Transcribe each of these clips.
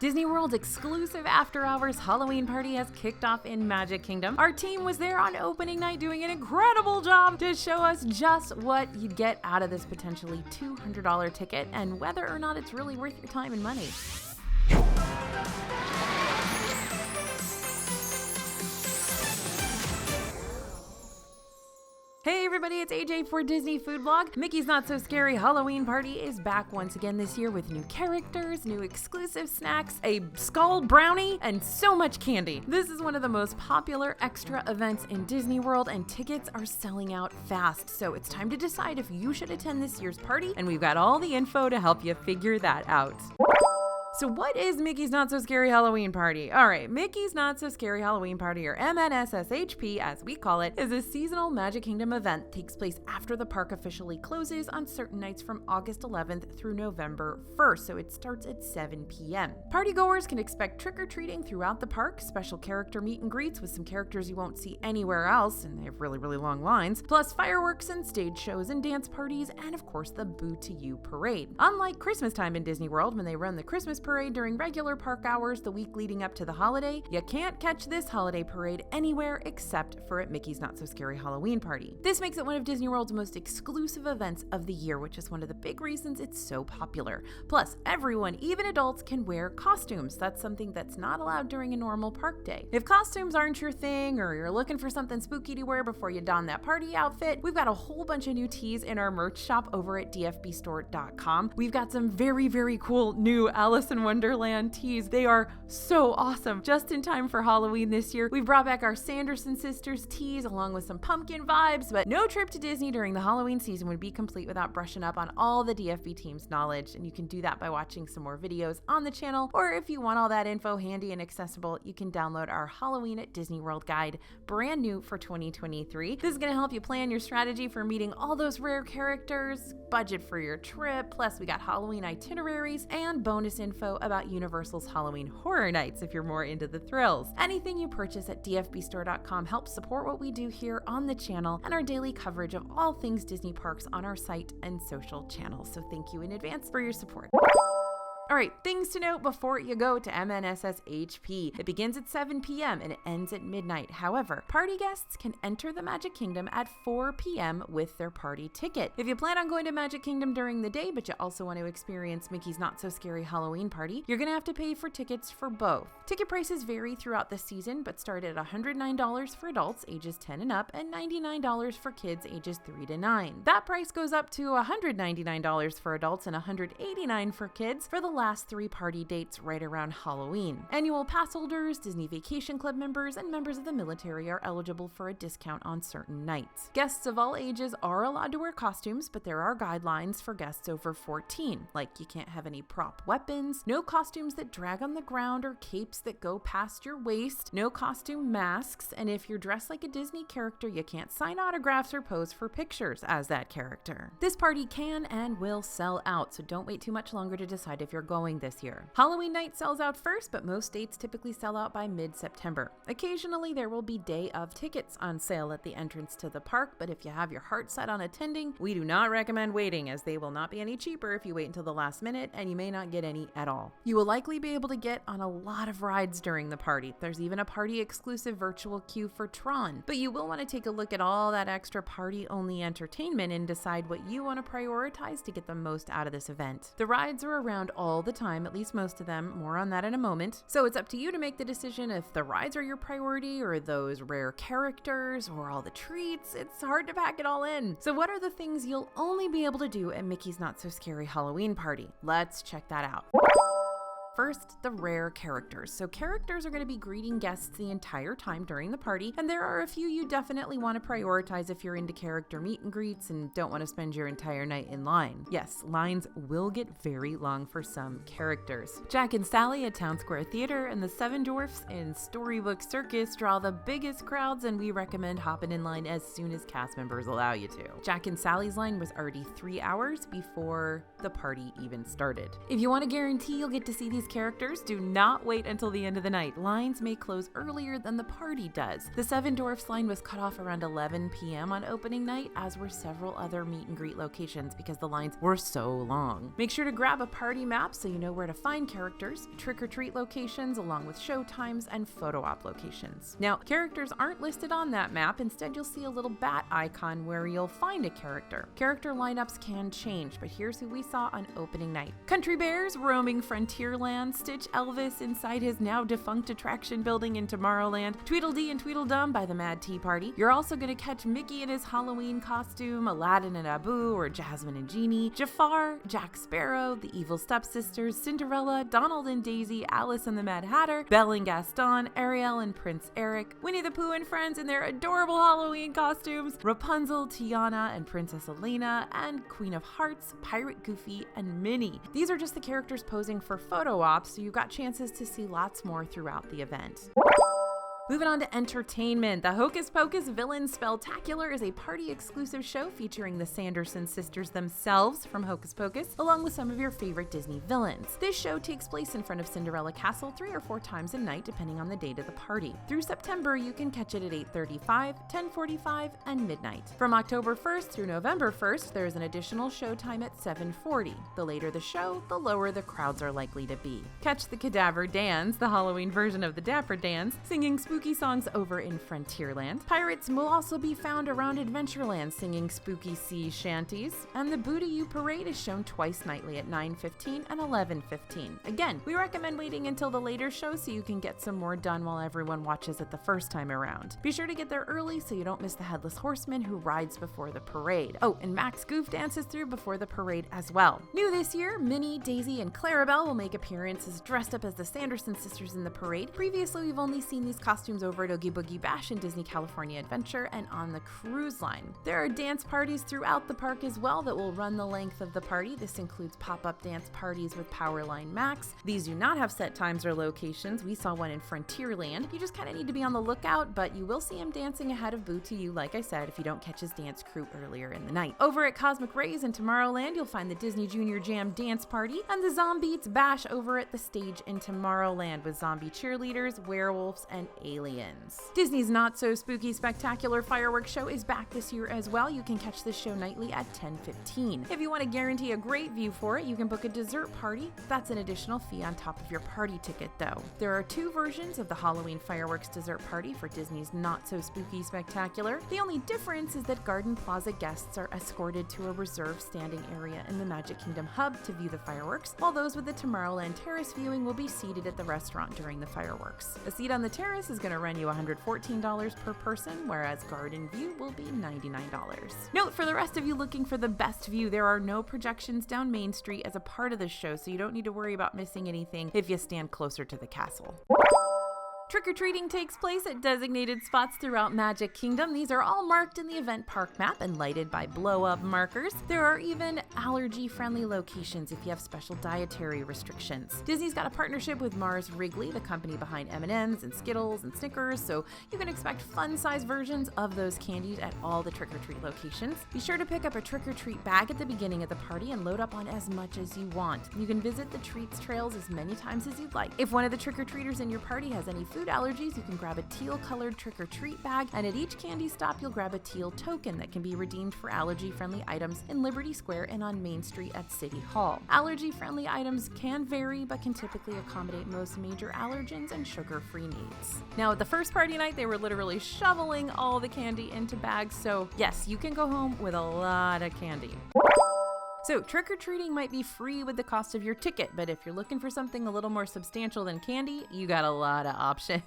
Disney World's exclusive after-hours Halloween party has kicked off in Magic Kingdom. Our team was there on opening night doing an incredible job to show us just what you'd get out of this potentially $200 ticket and whether or not it's really worth your time and money. Hey everybody, it's AJ for Disney Food Vlog. Mickey's Not So Scary Halloween Party is back once again this year with new characters, new exclusive snacks, a skull brownie, and so much candy. This is one of the most popular extra events in Disney World and tickets are selling out fast. So it's time to decide if you should attend this year's party, and we've got all the info to help you figure that out. So what is Mickey's Not So Scary Halloween Party? Alright, Mickey's Not So Scary Halloween Party, or MNSSHP as we call it, is a seasonal Magic Kingdom event that takes place after the park officially closes on certain nights from August 11th through November 1st, so it starts at 7 p.m. Partygoers can expect trick-or-treating throughout the park, special character meet and greets with some characters you won't see anywhere else, and they have really, really long lines, plus fireworks and stage shows and dance parties, and of course the Boo to You parade. Unlike Christmas time in Disney World, when they run the Christmas parade during regular park hours the week leading up to the holiday, you can't catch this holiday parade anywhere except for at Mickey's Not So Scary Halloween Party. This makes it one of Disney World's most exclusive events of the year, which is one of the big reasons it's so popular. Plus, everyone, even adults, can wear costumes. That's something that's not allowed during a normal park day. If costumes aren't your thing, or you're looking for something spooky to wear before you don that party outfit, we've got a whole bunch of new tees in our merch shop over at dfbstore.com. We've got some very, very cool new Alice in Wonderland tees. They are so awesome. Just in time for Halloween this year, we've brought back our Sanderson Sisters tees along with some pumpkin vibes, but no trip to Disney during the Halloween season would be complete without brushing up on all the DFB team's knowledge, and you can do that by watching some more videos on the channel, or if you want all that info handy and accessible, you can download our Halloween at Disney World guide, brand new for 2023. This is going to help you plan your strategy for meeting all those rare characters, budget for your trip, plus we got Halloween itineraries and bonus info about Universal's Halloween Horror Nights if you're more into the thrills. Anything you purchase at dfbstore.com helps support what we do here on the channel and our daily coverage of all things Disney parks on our site and social channels. So thank you in advance for your support. Alright, things to note before you go to MNSSHP. It begins at 7 p.m. and it ends at midnight. However, party guests can enter the Magic Kingdom at 4 p.m. with their party ticket. If you plan on going to Magic Kingdom during the day, but you also want to experience Mickey's Not So Scary Halloween Party, you're going to have to pay for tickets for both. Ticket prices vary throughout the season, but start at $109 for adults ages 10 and up and $99 for kids ages 3 to 9. That price goes up to $199 for adults and $189 for kids for the last 3 party dates right around Halloween. Annual pass holders, Disney Vacation Club members, and members of the military are eligible for a discount on certain nights. Guests of all ages are allowed to wear costumes, but there are guidelines for guests over 14, like you can't have any prop weapons, no costumes that drag on the ground or capes that go past your waist, no costume masks, and if you're dressed like a Disney character, you can't sign autographs or pose for pictures as that character. This party can and will sell out, so don't wait too much longer to decide if you're going this year. Halloween night sells out first, but most dates typically sell out by mid-September. Occasionally, there will be day of tickets on sale at the entrance to the park, but if you have your heart set on attending, we do not recommend waiting, as they will not be any cheaper if you wait until the last minute, and you may not get any at all. You will likely be able to get on a lot of rides during the party. There's even a party-exclusive virtual queue for Tron, but you will want to take a look at all that extra party-only entertainment and decide what you want to prioritize to get the most out of this event. The rides are around all the time, at least most of them. More on that in a moment. So it's up to you to make the decision if the rides are your priority, or those rare characters, or all the treats. It's hard to pack it all in. So what are the things you'll only be able to do at Mickey's Not So Scary Halloween Party? Let's check that out. First, the rare characters. So characters are going to be greeting guests the entire time during the party, and there are a few you definitely want to prioritize if you're into character meet and greets and don't want to spend your entire night in line. Yes, lines will get very long for some characters. Jack and Sally at Town Square Theater and the Seven Dwarfs in Storybook Circus draw the biggest crowds, and we recommend hopping in line as soon as cast members allow you to. Jack and Sally's line was already 3 hours before the party even started. If you want to guarantee you'll get to see these these characters, do not wait until the end of the night. Lines may close earlier than the party does. The Seven Dwarfs line was cut off around 11 p.m. on opening night, as were several other meet and greet locations because the lines were so long. Make sure to grab a party map so you know where to find characters, trick-or-treat locations, along with show times and photo op locations. Now, characters aren't listed on that map. Instead, you'll see a little bat icon where you'll find a character. Character lineups can change, but here's who we saw on opening night. Country Bears roaming Frontierland, Stitch Elvis inside his now defunct attraction building in Tomorrowland, Tweedledee and Tweedledum by the Mad Tea Party. You're also going to catch Mickey in his Halloween costume, Aladdin and Abu, or Jasmine and Genie, Jafar, Jack Sparrow, the Evil Stepsisters, Cinderella, Donald and Daisy, Alice and the Mad Hatter, Belle and Gaston, Ariel and Prince Eric, Winnie the Pooh and friends in their adorable Halloween costumes, Rapunzel, Tiana and Princess Elena, and Queen of Hearts, Pirate Goofy, and Minnie. These are just the characters posing for photo ops, so you've got chances to see lots more throughout the event. Moving on to entertainment, the Hocus Pocus Villain Spelltacular is a party-exclusive show featuring the Sanderson sisters themselves from Hocus Pocus, along with some of your favorite Disney villains. This show takes place in front of Cinderella Castle 3 or 4 times a night, depending on the date of the party. Through September, you can catch it at 8:35, 10:45, and midnight. From October 1st through November 1st, there is an additional showtime at 7:40. The later the show, the lower the crowds are likely to be. Catch the Cadaver Dans, the Halloween version of the Dapper Dans, singing spooky songs over in Frontierland. Pirates will also be found around Adventureland singing spooky sea shanties, and the Boo-to-You Parade is shown twice nightly at 9:15 and 11:15. Again, we recommend waiting until the later show so you can get some more done while everyone watches it the first time around. Be sure to get there early so you don't miss the Headless Horseman who rides before the parade. Oh, and Max Goof dances through before the parade as well. New this year, Minnie, Daisy, and Clarabelle will make appearances dressed up as the Sanderson sisters in the parade. Previously, we've only seen these costumes over at Oogie Boogie Bash and Disney California Adventure and on the cruise line. There are dance parties throughout the park as well that will run the length of the party. This includes pop-up dance parties with Powerline Max. These do not have set times or locations. We saw one in Frontierland. You just kind of need to be on the lookout, but you will see him dancing ahead of Boo-to-You, like I said, if you don't catch his dance crew earlier in the night. Over at Cosmic Rays in Tomorrowland, you'll find the Disney Junior Jam dance party and the Zombeats Bash over at the stage in Tomorrowland with zombie cheerleaders, werewolves, and aliens. Disney's Not So Spooky Spectacular Fireworks Show is back this year as well. You can catch this show nightly at 10:15. If you want to guarantee a great view for it, you can book a dessert party. That's an additional fee on top of your party ticket, though. There are 2 versions of the Halloween fireworks dessert party for Disney's Not So Spooky Spectacular. The only difference is that Garden Plaza guests are escorted to a reserved standing area in the Magic Kingdom hub to view the fireworks, while those with the Tomorrowland Terrace viewing will be seated at the restaurant during the fireworks. A seat on the terrace is going to run you $114 per person, whereas Garden View will be $99. Note, for the rest of you looking for the best view, there are no projections down Main Street as a part of the show, so you don't need to worry about missing anything if you stand closer to the castle. Trick-or-treating takes place at designated spots throughout Magic Kingdom. These are all marked in the event park map and lighted by blow-up markers. There are even allergy-friendly locations if you have special dietary restrictions. Disney's got a partnership with Mars Wrigley, the company behind M&Ms and Skittles and Snickers, so you can expect fun-sized versions of those candies at all the trick-or-treat locations. Be sure to pick up a trick-or-treat bag at the beginning of the party and load up on as much as you want. You can visit the treats trails as many times as you'd like. If one of the trick-or-treaters in your party has any food allergies, you can grab a teal-colored trick-or-treat bag, and at each candy stop, you'll grab a teal token that can be redeemed for allergy-friendly items in Liberty Square and on Main Street at City Hall. Allergy-friendly items can vary, but can typically accommodate most major allergens and sugar-free needs. Now, at the first party night, they were literally shoveling all the candy into bags, so yes, you can go home with a lot of candy. So, trick-or-treating might be free with the cost of your ticket, but if you're looking for something a little more substantial than candy, you got a lot of options.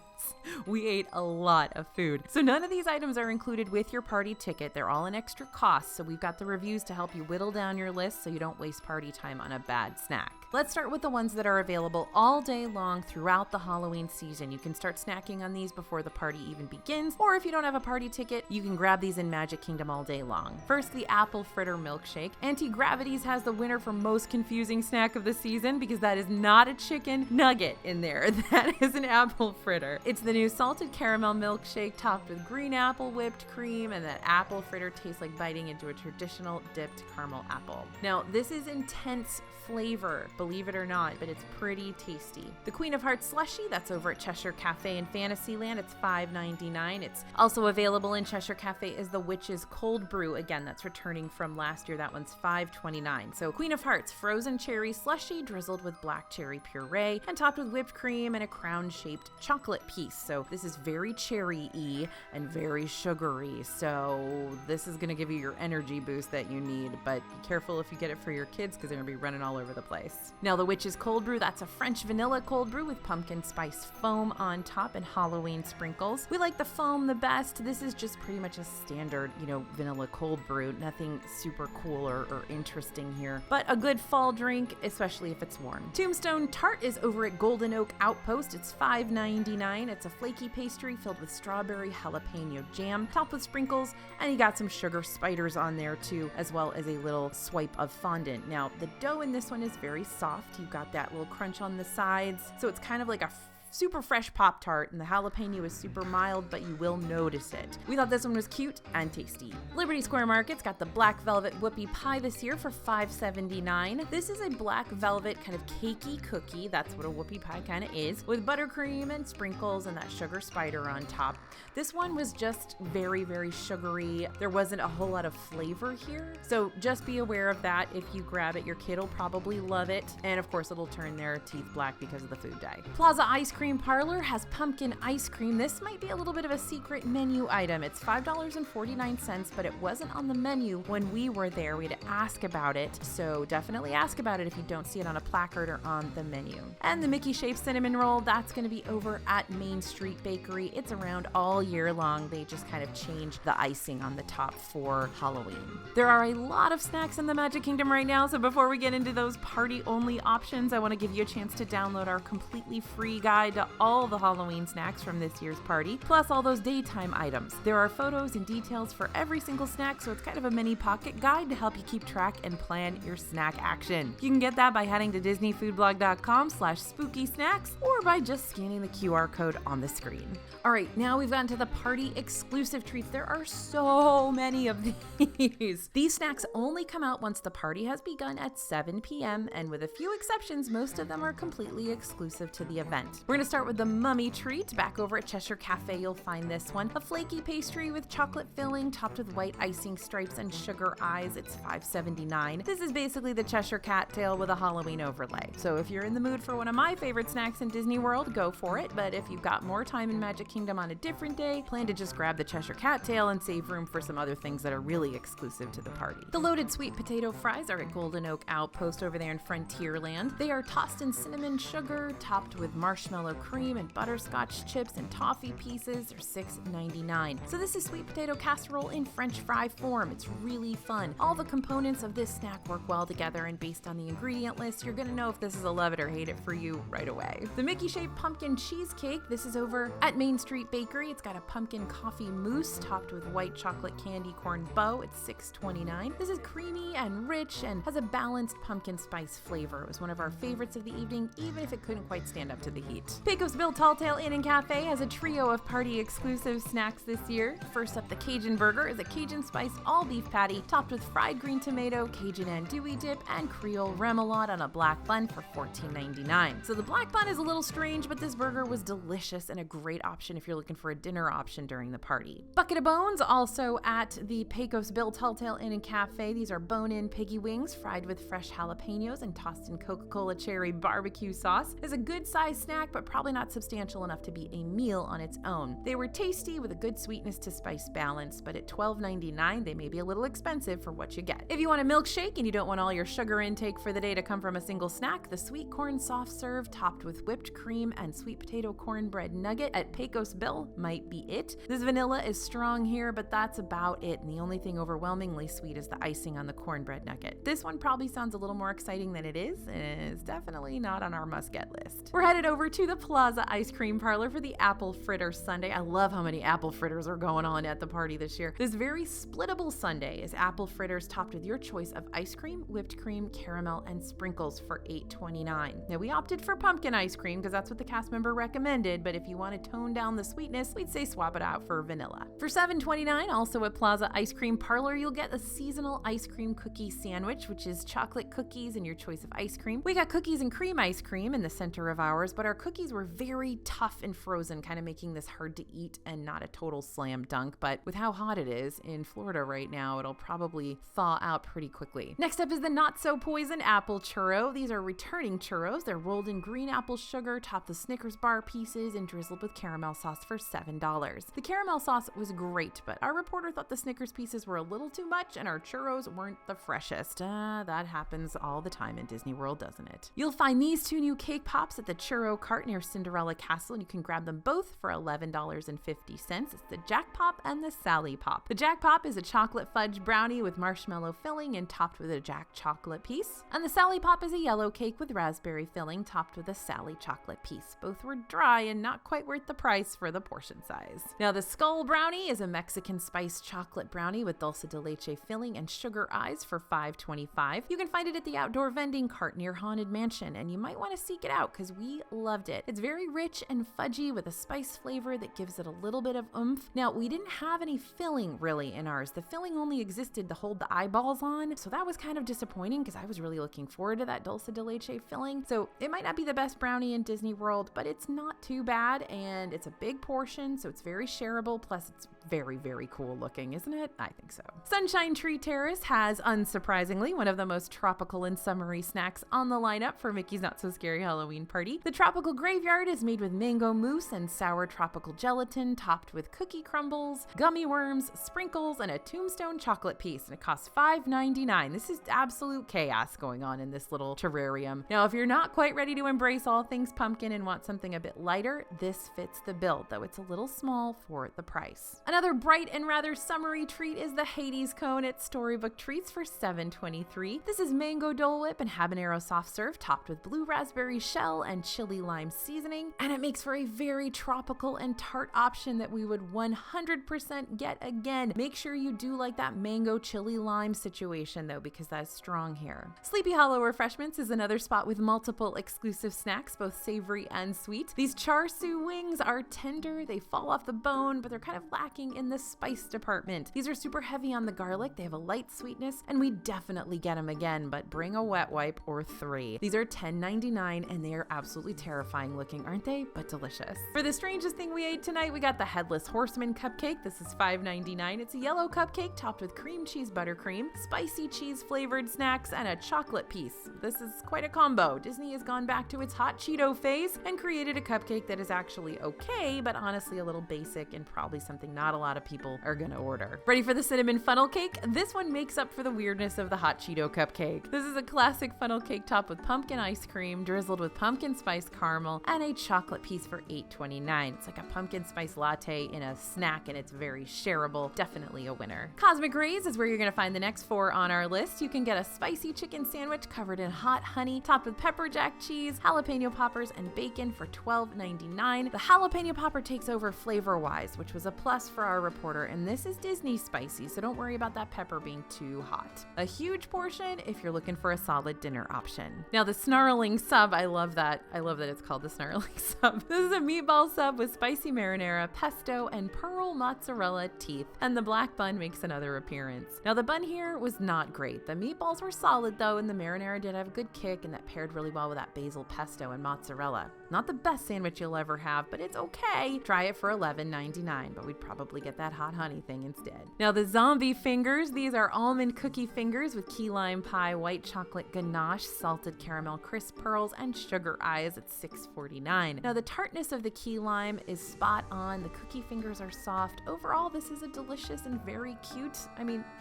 We ate a lot of food. So none of these items are included with your party ticket. They're all an extra cost, so we've got the reviews to help you whittle down your list so you don't waste party time on a bad snack. Let's start with the ones that are available all day long throughout the Halloween season. You can start snacking on these before the party even begins, or if you don't have a party ticket, you can grab these in Magic Kingdom all day long. First, the Apple Fritter Milkshake. Anti-gravity Cavities has the winner for most confusing snack of the season because that is not a chicken nugget in there. That is an apple fritter. It's the new salted caramel milkshake topped with green apple whipped cream, and that apple fritter tastes like biting into a traditional dipped caramel apple. Now, this is intense flavor, believe it or not, but it's pretty tasty. The Queen of Hearts slushie, that's over at Cheshire Cafe in Fantasyland. It's $5.99. It's also available in Cheshire Cafe is the Witch's Cold Brew. Again, that's returning from last year. That one's $5.29. So Queen of Hearts frozen cherry slushie drizzled with black cherry puree and topped with whipped cream and a crown-shaped chocolate piece. So this is very cherry-y and very sugary. So this is going to give you your energy boost that you need, but be careful if you get it for your kids because they're going to be running all over the place. Now the Witch's Cold Brew, that's a French vanilla cold brew with pumpkin spice foam on top and Halloween sprinkles. We like the foam the best. This is just pretty much a standard, vanilla cold brew. Nothing super cool or interesting here, but a good fall drink, especially if it's warm. Tombstone Tart is over at Golden Oak Outpost. It's $5.99. It's a flaky pastry filled with strawberry jalapeno jam, topped with sprinkles, and you got some sugar spiders on there too, as well as a little swipe of fondant. Now, the dough in this one is very soft. You've got that little crunch on the sides, so it's kind of like a super fresh Pop-Tart, and the jalapeno is super mild, but you will notice it. We thought this one was cute and tasty. Liberty Square Market's got the Black Velvet Whoopie Pie this year for $5.79. This is a black velvet kind of cakey cookie, that's what a whoopie pie kind of is, with buttercream and sprinkles and that sugar spider on top. This one was just very, very sugary. There wasn't a whole lot of flavor here, so just be aware of that. If you grab it, your kid will probably love it, and of course it'll turn their teeth black because of the food dye. Plaza Ice Cream Parlor has pumpkin ice cream. This might be a little bit of a secret menu item. It's $5.49, but it wasn't on the menu when we were there. We had to ask about it, so definitely ask about it if you don't see it on a placard or on the menu. And the Mickey Shape Cinnamon Roll, that's going to be over at Main Street Bakery. It's around all year long. They just kind of change the icing on the top for Halloween. There are a lot of snacks in the Magic Kingdom right now, so before we get into those party-only options, I want to give you a chance to download our completely free guide to all the Halloween snacks from this year's party, plus all those daytime items. There are photos and details for every single snack, so it's kind of a mini pocket guide to help you keep track and plan your snack action. You can get that by heading to disneyfoodblog.com/spookysnacks or by just scanning the QR code on the screen. All right, now we've gotten to the party exclusive treats. There are so many of these. These snacks only come out once the party has begun at 7 p.m., and with a few exceptions, most of them are completely exclusive to the event. We're going to start with the Mummy Treat. Back over at Cheshire Cafe, you'll find this one. A flaky pastry with chocolate filling, topped with white icing stripes and sugar eyes. It's $5.79. This is basically the Cheshire Cat tail with a Halloween overlay. So if you're in the mood for one of my favorite snacks in Disney World, go for it. But if you've got more time in Magic Kingdom on a different day, plan to just grab the Cheshire Cat tail and save room for some other things that are really exclusive to the party. The loaded sweet potato fries are at Golden Oak Outpost over there in Frontierland. They are tossed in cinnamon sugar, topped with marshmallow cream and butterscotch chips and toffee pieces. Are $6.99. So this is sweet potato casserole in French fry form. It's really fun. All the components of this snack work well together, and based on the ingredient list, you're gonna know if this is a love it or hate it for you right away. The Mickey shaped pumpkin cheesecake. This is over at Main Street Bakery. It's got a pumpkin coffee mousse topped with white chocolate candy corn bow. It's $6.29. This is creamy and rich and has a balanced pumpkin spice flavor. It was one of our favorites of the evening, even if it couldn't quite stand up to the heat. Pecos Bill Tall Tale Inn and Cafe has a trio of party exclusive snacks this year. First up, the Cajun Burger is a Cajun spice all beef patty topped with fried green tomato, Cajun andouille dip, and Creole remoulade on a black bun for $14.99. So the black bun is a little strange, but this burger was delicious and a great option if you're looking for a dinner option during the party. Bucket of Bones, also at the Pecos Bill Tall Tale Inn and Cafe. These are bone-in piggy wings fried with fresh jalapenos and tossed in Coca-Cola cherry barbecue sauce. It's a good sized snack, but probably not substantial enough to be a meal on its own. They were tasty with a good sweetness to spice balance, but at $12.99 they may be a little expensive for what you get. If you want a milkshake and you don't want all your sugar intake for the day to come from a single snack, the sweet corn soft serve topped with whipped cream and sweet potato cornbread nugget at Pecos Bill might be it. This vanilla is strong here, but that's about it, and the only thing overwhelmingly sweet is the icing on the cornbread nugget. This one probably sounds a little more exciting than it is, and is definitely not on our must-get list. We're headed over to the the Plaza Ice Cream Parlor for the Apple Fritter Sundae. I love how many apple fritters are going on at the party this year. This very splittable sundae is apple fritters topped with your choice of ice cream, whipped cream, caramel, and sprinkles for $8.29. Now, we opted for pumpkin ice cream because that's what the cast member recommended, but if you want to tone down the sweetness, we'd say swap it out for vanilla. For $7.29, also at Plaza Ice Cream Parlor, you'll get a seasonal ice cream cookie sandwich, which is chocolate cookies and your choice of ice cream. We got cookies and cream ice cream in the center of ours, but our cookies were very tough and frozen, kind of making this hard to eat and not a total slam dunk, but with how hot it is in Florida right now, it'll probably thaw out pretty quickly. Next up is the Not So Poisoned Apple Churro. These are returning churros. They're rolled in green apple sugar, topped with Snickers bar pieces, and drizzled with caramel sauce for $7. The caramel sauce was great, but our reporter thought the Snickers pieces were a little too much and our churros weren't the freshest. That happens all the time in Disney World, doesn't it? You'll find these two new cake pops at the churro cart near Cinderella Castle, and you can grab them both for $11.50. It's the Jack Pop and the Sally Pop. The Jack Pop is a chocolate fudge brownie with marshmallow filling and topped with a Jack chocolate piece. And the Sally Pop is a yellow cake with raspberry filling topped with a Sally chocolate piece. Both were dry and not quite worth the price for the portion size. Now, the Skull Brownie is a Mexican spiced chocolate brownie with dulce de leche filling and sugar eyes for $5.25. You can find it at the outdoor vending cart near Haunted Mansion, and you might want to seek it out because we loved it. It's very rich and fudgy with a spice flavor that gives it a little bit of oomph. Now, we didn't have any filling really in ours. The filling only existed to hold the eyeballs on, so that was kind of disappointing because I was really looking forward to that dulce de leche filling. So it might not be the best brownie in Disney World, but it's not too bad, and it's a big portion, so it's very shareable, plus it's very, very cool looking, isn't it? I think so. Sunshine Tree Terrace has, unsurprisingly, one of the most tropical and summery snacks on the lineup for Mickey's Not So Scary Halloween Party. The Tropical Graveyard is made with mango mousse and sour tropical gelatin, topped with cookie crumbles, gummy worms, sprinkles, and a tombstone chocolate piece, and it costs $5.99. This is absolute chaos going on in this little terrarium. Now, if you're not quite ready to embrace all things pumpkin and want something a bit lighter, this fits the bill, though it's a little small for the price. Another bright and rather summery treat is the Hades Cone at Storybook Treats for $7.23. This is mango Dole Whip and habanero soft serve topped with blue raspberry shell and chili lime seasoning, and it makes for a very tropical and tart option that we would 100% get again. Make sure you do like that mango chili lime situation though, because that's strong here. Sleepy Hollow Refreshments is another spot with multiple exclusive snacks, both savory and sweet. These char siu wings are tender, they fall off the bone, but they're kind of lacking in the spice department. These are super heavy on the garlic, they have a light sweetness, and we definitely get them again, but bring a wet wipe or 3. These are $10.99 and they are absolutely terrifying looking, aren't they? But delicious. For the strangest thing we ate tonight, we got the Headless Horseman cupcake. This is $5.99. It's a yellow cupcake topped with cream cheese buttercream, spicy cheese flavored snacks, and a chocolate piece. This is quite a combo. Disney has gone back to its hot Cheeto phase and created a cupcake that is actually okay, but honestly a little basic and probably something not a lot of people are gonna order. Ready for the cinnamon funnel cake? This one makes up for the weirdness of the hot Cheeto cupcake. This is a classic funnel cake topped with pumpkin ice cream, drizzled with pumpkin spice caramel, and a chocolate piece for $8.29. It's like a pumpkin spice latte in a snack, and it's very shareable. Definitely a winner. Cosmic Rays is where you're gonna find the next 4 on our list. You can get a spicy chicken sandwich covered in hot honey, topped with pepper jack cheese, jalapeno poppers, and bacon for $12.99. The jalapeno popper takes over flavor-wise, which was a plus for our reporter, and this is Disney spicy, so don't worry about that pepper being too hot. A huge portion if you're looking for a solid dinner option. Now, the Snarling Sub, I love that it's called the Snarling Sub. This is a meatball sub with spicy marinara, pesto, and pearl mozzarella teeth, and the black bun makes another appearance. Now, the bun here was not great. The meatballs were solid though, and the marinara did have a good kick, and that paired really well with that basil pesto and mozzarella. Not the best sandwich you'll ever have, but it's okay. Try it for $11.99, but we'd probably get that hot honey thing instead. Now, the Zombie Fingers, these are almond cookie fingers with key lime pie, white chocolate ganache, salted caramel crisp pearls, and sugar eyes at $6.49. Now, the tartness of the key lime is spot on. The cookie fingers are soft. Overall, this is a delicious and very cute,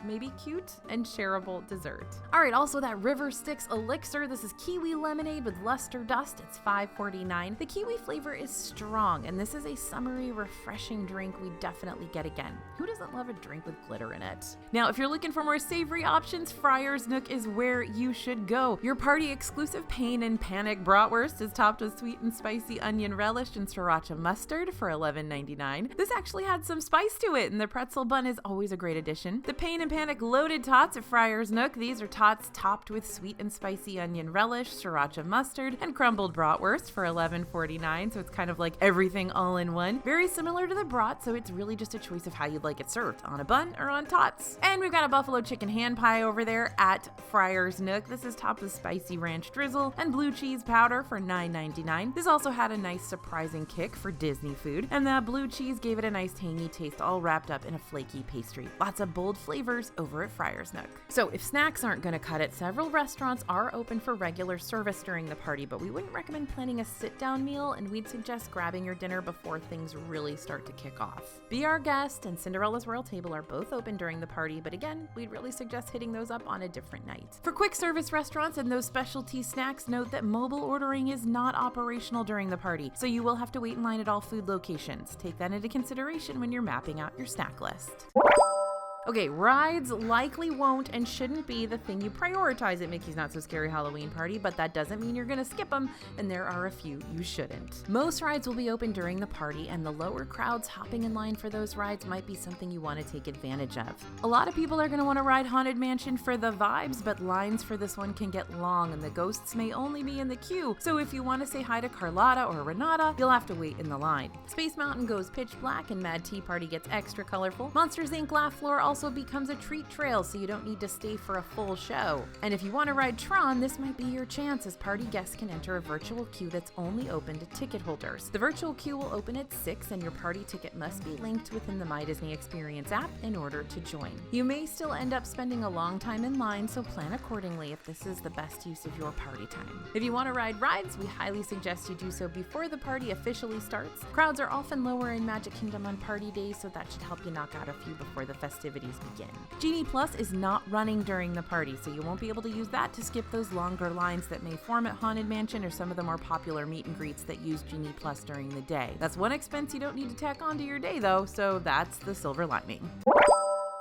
maybe cute and shareable dessert. All right, also that River Styx Elixir. This is kiwi lemonade with luster dust. It's $5.49. The kiwi flavor is strong, and this is a summery, refreshing drink we definitely definitely get again. Who doesn't love a drink with glitter in it? Now, if you're looking for more savory options, Friar's Nook is where you should go. Your party exclusive Pain and Panic bratwurst is topped with sweet and spicy onion relish and sriracha mustard for $11.99. This actually had some spice to it, and the pretzel bun is always a great addition. The Pain and Panic loaded tots at Friar's Nook. These are tots topped with sweet and spicy onion relish, sriracha mustard, and crumbled bratwurst for $11.49. So it's kind of like everything all in one. Very similar to the brat, so it's really just a choice of how you'd like it served, on a bun or on tots. And we've got a buffalo chicken hand pie over there at Friar's Nook. This is topped with spicy ranch drizzle and blue cheese powder for $9.99. This also had a nice surprising kick for Disney food, and that blue cheese gave it a nice tangy taste, all wrapped up in a flaky pastry. Lots of bold flavors over at Friar's Nook. So if snacks aren't going to cut it, several restaurants are open for regular service during the party, but we wouldn't recommend planning a sit-down meal, and we'd suggest grabbing your dinner before things really start to kick off. Be Our Guest and Cinderella's Royal Table are both open during the party, but again, we'd really suggest hitting those up on a different night. For quick service restaurants and those specialty snacks, note that mobile ordering is not operational during the party, so you will have to wait in line at all food locations. Take that into consideration when you're mapping out your snack list. Okay, rides likely won't and shouldn't be the thing you prioritize at Mickey's Not So Scary Halloween Party, but that doesn't mean you're gonna skip them, and there are a few you shouldn't. Most rides will be open during the party, and the lower crowds hopping in line for those rides might be something you want to take advantage of. A lot of people are gonna want to ride Haunted Mansion for the vibes, but lines for this one can get long, and the ghosts may only be in the queue, so if you want to say hi to Carlotta or Renata, you'll have to wait in the line. Space Mountain goes pitch black, and Mad Tea Party gets extra colorful. Monsters Inc. Laugh Floor also becomes a treat trail, so you don't need to stay for a full show. And if you want to ride Tron, this might be your chance, as party guests can enter a virtual queue that's only open to ticket holders. The virtual queue will open at 6, and your party ticket must be linked within the My Disney Experience app in order to join. You may still end up spending a long time in line, so plan accordingly if this is the best use of your party time. If you want to ride rides, we highly suggest you do so before the party officially starts. Crowds are often lower in Magic Kingdom on party days, so that should help you knock out a few before the festivities begin. Genie Plus is not running during the party, so you won't be able to use that to skip those longer lines that may form at Haunted Mansion or some of the more popular meet and greets that use Genie Plus during the day. That's one expense you don't need to tack onto your day though, so that's the silver lining.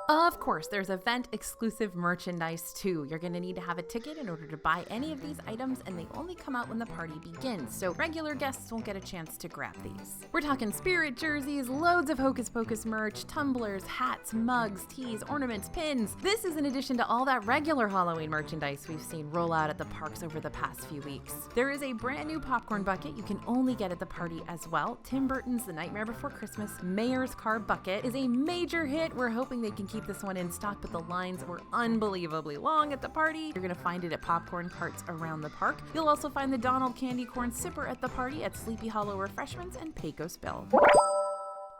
Of course, there's event-exclusive merchandise too. You're going to need to have a ticket in order to buy any of these items, and they only come out when the party begins, so regular guests won't get a chance to grab these. We're talking spirit jerseys, loads of Hocus Pocus merch, tumblers, hats, mugs, tees, ornaments, pins. This is in addition to all that regular Halloween merchandise we've seen roll out at the parks over the past few weeks. There is a brand new popcorn bucket you can only get at the party as well. Tim Burton's The Nightmare Before Christmas Mayor's Car Bucket is a major hit. We're hoping they can keep this one in stock, but the lines were unbelievably long at the party. You're gonna find it at popcorn carts around the park. You'll also find the Donald Candy Corn Sipper at the party at Sleepy Hollow Refreshments and Pecos Bill.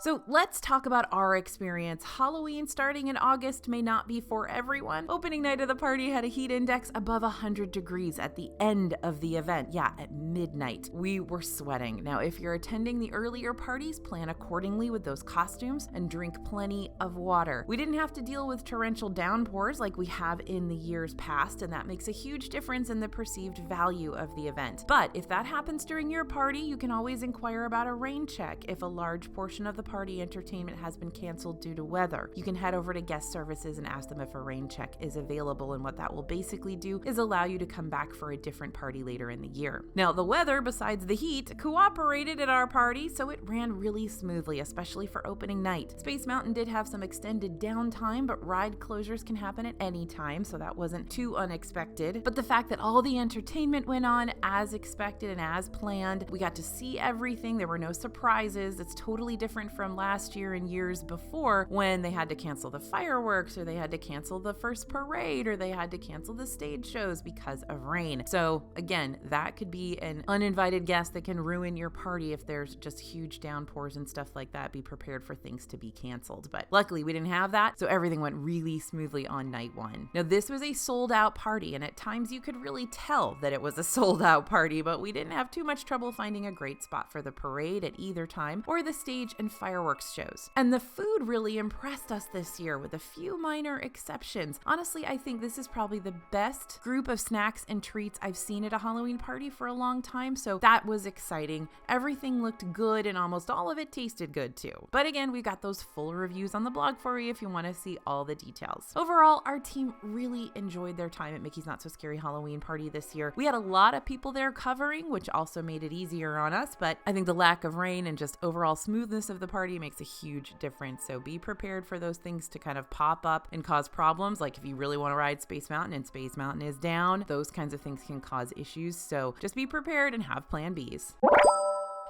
So let's talk about our experience. Halloween starting in August may not be for everyone. Opening night of the party had a heat index above 100 degrees at the end of the event. Yeah, at midnight. We were sweating. Now, if you're attending the earlier parties, plan accordingly with those costumes and drink plenty of water. We didn't have to deal with torrential downpours like we have in the years past, and that makes a huge difference in the perceived value of the event. But if that happens during your party, you can always inquire about a rain check if a large portion of the party entertainment has been canceled due to weather. You can head over to guest services and ask them if a rain check is available, and what that will basically do is allow you to come back for a different party later in the year. Now, the weather, besides the heat, cooperated at our party, so it ran really smoothly, especially for opening night. Space Mountain did have some extended downtime, but ride closures can happen at any time, so that wasn't too unexpected. But the fact that all the entertainment went on as expected and as planned, we got to see everything, there were no surprises. It's totally different from last year and years before, when they had to cancel the fireworks, or they had to cancel the first parade, or they had to cancel the stage shows because of rain. So again, that could be an uninvited guest that can ruin your party if there's just huge downpours and stuff like that. Be prepared for things to be canceled. But luckily we didn't have that, so everything went really smoothly on night one. Now, this was a sold out party, and at times you could really tell that it was a sold out party, but we didn't have too much trouble finding a great spot for the parade at either time, or the stage and fireworks shows. And the food really impressed us this year with a few minor exceptions. Honestly, I think this is probably the best group of snacks and treats I've seen at a Halloween party for a long time, so that was exciting. Everything looked good and almost all of it tasted good too. But again, we've got those full reviews on the blog for you if you want to see all the details. Overall, our team really enjoyed their time at Mickey's Not So Scary Halloween Party this year. We had a lot of people there covering, which also made it easier on us, but I think the lack of rain and just overall smoothness of the party makes a huge difference. So be prepared for those things to kind of pop up and cause problems. Like if you really want to ride Space Mountain and Space Mountain is down, those kinds of things can cause issues. So just be prepared and have plan Bs.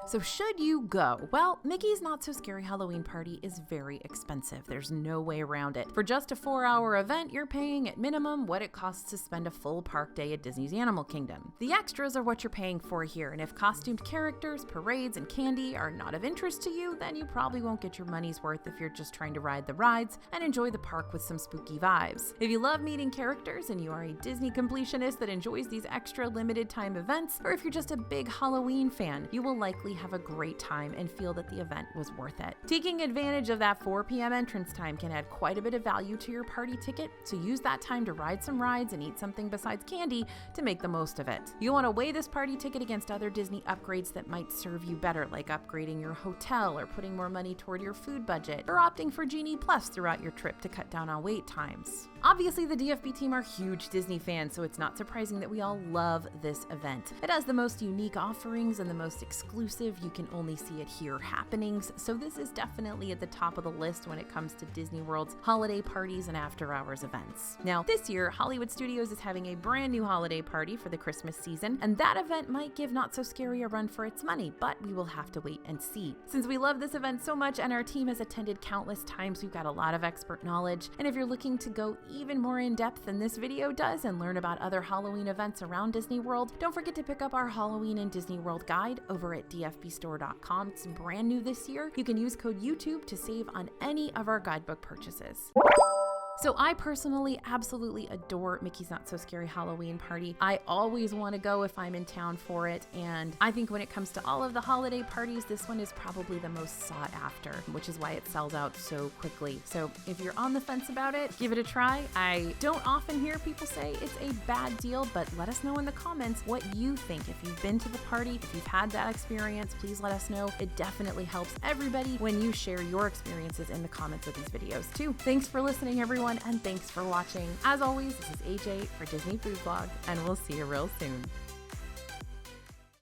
So should you go? Well, Mickey's Not So Scary Halloween Party is very expensive. There's no way around it. For just a 4-hour event, you're paying at minimum what it costs to spend a full park day at Disney's Animal Kingdom. The extras are what you're paying for here, and if costumed characters, parades, and candy are not of interest to you, then you probably won't get your money's worth if you're just trying to ride the rides and enjoy the park with some spooky vibes. If you love meeting characters and you are a Disney completionist that enjoys these extra limited time events, or if you're just a big Halloween fan, you will likely have a great time and feel that the event was worth it. Taking advantage of that 4 p.m. entrance time can add quite a bit of value to your party ticket, so use that time to ride some rides and eat something besides candy to make the most of it. You'll want to weigh this party ticket against other Disney upgrades that might serve you better, like upgrading your hotel or putting more money toward your food budget, or opting for Genie Plus throughout your trip to cut down on wait times. Obviously, the DFB team are huge Disney fans, so it's not surprising that we all love this event. It has the most unique offerings and the most exclusive, you can only see it here happenings, so this is definitely at the top of the list when it comes to Disney World's holiday parties and after-hours events. Now, this year, Hollywood Studios is having a brand new holiday party for the Christmas season, and that event might give Not So Scary a run for its money, but we will have to wait and see. Since we love this event so much and our team has attended countless times, we've got a lot of expert knowledge, and if you're looking to go even more in depth than this video does and learn about other Halloween events around Disney World, don't forget to pick up our Halloween in Disney World guide over at dfbstore.com. It's brand new this year. You can use code YouTube to save on any of our guidebook purchases. So I personally absolutely adore Mickey's Not So Scary Halloween Party. I always want to go if I'm in town for it, and I think when it comes to all of the holiday parties, this one is probably the most sought after, which is why it sells out so quickly. So if you're on the fence about it, give it a try. I don't often hear people say it's a bad deal, but let us know in the comments what you think. If you've been to the party, if you've had that experience, please let us know. It definitely helps everybody when you share your experiences in the comments of these videos too. Thanks for listening, everyone, and thanks for watching. As always, this is AJ for Disney Food Blog, and we'll see you real soon.